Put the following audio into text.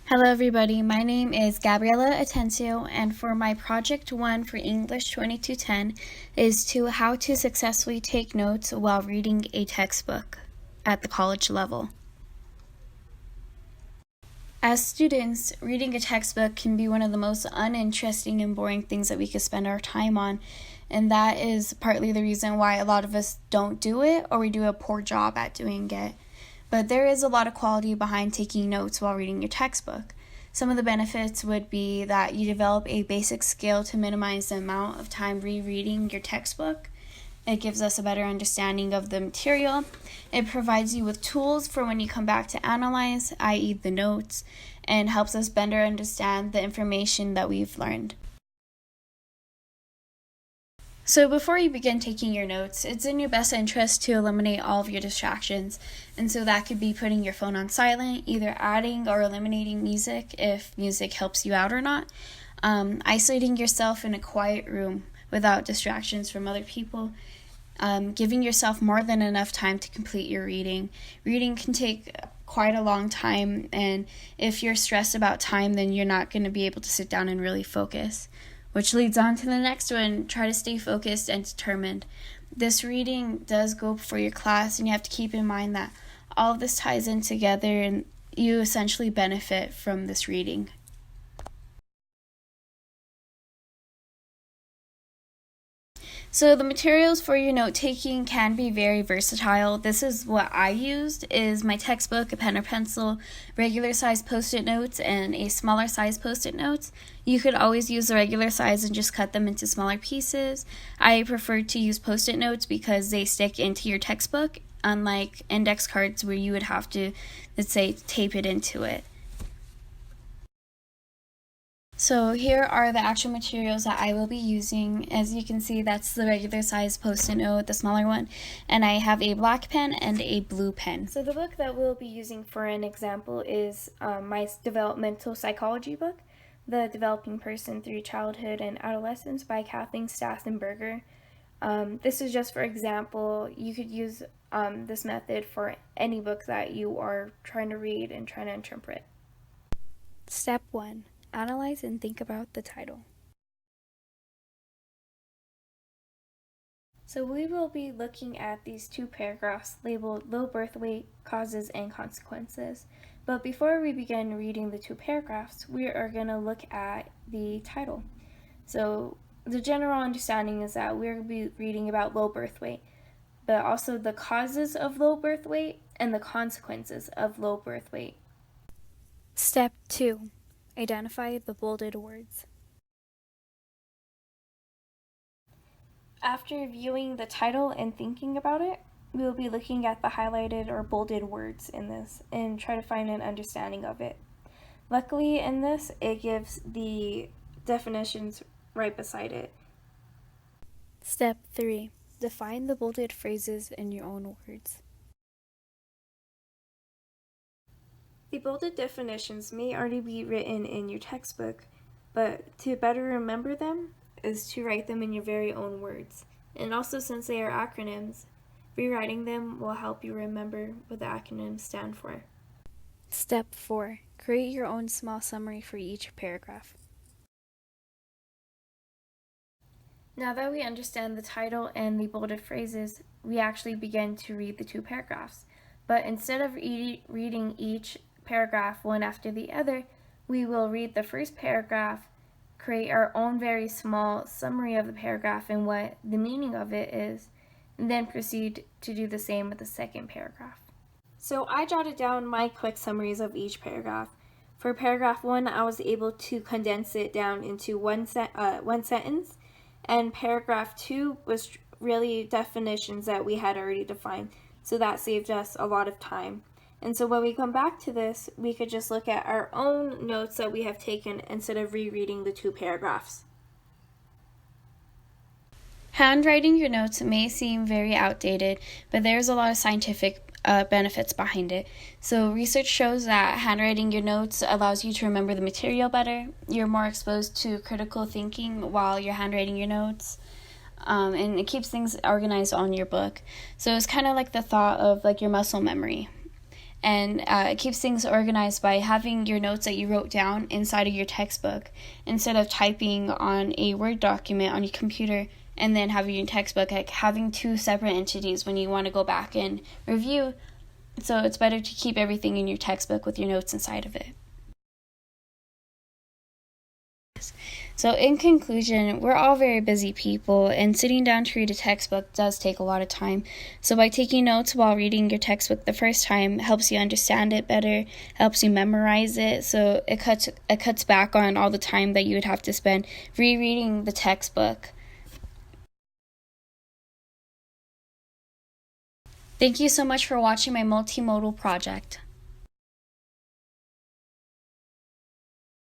Hello everybody, my name is Gabriela Atencio, and for my Project 1 for English 2210 is to how to successfully take notes while reading a textbook at the college level. As students, reading a textbook can be one of the most uninteresting and boring things that we could spend our time on, and that is partly the reason why a lot of us don't do it or we do a poor job at doing it. But there is a lot of quality behind taking notes while reading your textbook. Some of the benefits would be that you develop a basic skill to minimize the amount of time rereading your textbook. It gives us a better understanding of the material. It provides you with tools for when you come back to analyze, i.e. the notes, and helps us better understand the information that we've learned. So before you begin taking your notes, it's in your best interest to eliminate all of your distractions. And so that could be putting your phone on silent, either adding or eliminating music if music helps you out or not, isolating yourself in a quiet room without distractions from other people, giving yourself more than enough time to complete your reading. Reading can take quite a long time, and if you're stressed about time, then you're not going to be able to sit down and really focus. Which leads on to the next one, try to stay focused and determined. This reading does go for your class, and you have to keep in mind that all of this ties in together and you essentially benefit from this reading. So the materials for your note-taking can be very versatile. This is what I used, is my textbook, a pen or pencil, regular size post-it notes, and a smaller size post-it notes. You could always use the regular size and just cut them into smaller pieces. I prefer to use post-it notes because they stick into your textbook, unlike index cards where you would have to, let's say, tape it into it. So here are the actual materials that I will be using. As you can see, that's the regular size post-it note, the smaller one, and I have a black pen and a blue pen. So the book that we'll be using for an example is my developmental psychology book, The Developing Person Through Childhood and Adolescence by Kathleen Stathenberger. This is just for example. You could use this method for any book that you are trying to read and trying to interpret. Step 1. Analyze and think about the title. So we will be looking at these two paragraphs labeled Low Birth Weight, Causes and Consequences. But before we begin reading the two paragraphs, we are going to look at the title. So the general understanding is that we're going to be reading about low birth weight, but also the causes of low birth weight and the consequences of low birth weight. Step 2. Identify the bolded words. After viewing the title and thinking about it, we will be looking at the highlighted or bolded words in this and try to find an understanding of it. Luckily in this, it gives the definitions right beside it. Step 3. Define the bolded phrases in your own words. The bolded definitions may already be written in your textbook, but to better remember them is to write them in your very own words. And also, since they are acronyms, rewriting them will help you remember what the acronyms stand for. Step 4. Create your own small summary for each paragraph. Now that we understand the title and the bolded phrases, we actually begin to read the two paragraphs. But instead of reading each paragraph one after the other, we will read the first paragraph, create our own very small summary of the paragraph and what the meaning of it is, and then proceed to do the same with the second paragraph. So I jotted down my quick summaries of each paragraph. For paragraph 1, I was able to condense it down into one sentence, and paragraph 2 was really definitions that we had already defined, so that saved us a lot of time. And so when we come back to this, we could just look at our own notes that we have taken instead of rereading the two paragraphs. Handwriting your notes may seem very outdated, but there's a lot of scientific benefits behind it. So research shows that handwriting your notes allows you to remember the material better. You're more exposed to critical thinking while you're handwriting your notes. And it keeps things organized on your book. So it's kind of like the thought of like your muscle memory. And it keeps things organized by having your notes that you wrote down inside of your textbook instead of typing on a Word document on your computer and then having your textbook, like having two separate entities when you want to go back and review. So it's better to keep everything in your textbook with your notes inside of it. So in conclusion, we're all very busy people, and sitting down to read a textbook does take a lot of time. So by taking notes while reading your textbook the first time helps you understand it better, helps you memorize it, so it cuts back on all the time that you would have to spend rereading the textbook. Thank you so much for watching my multimodal project.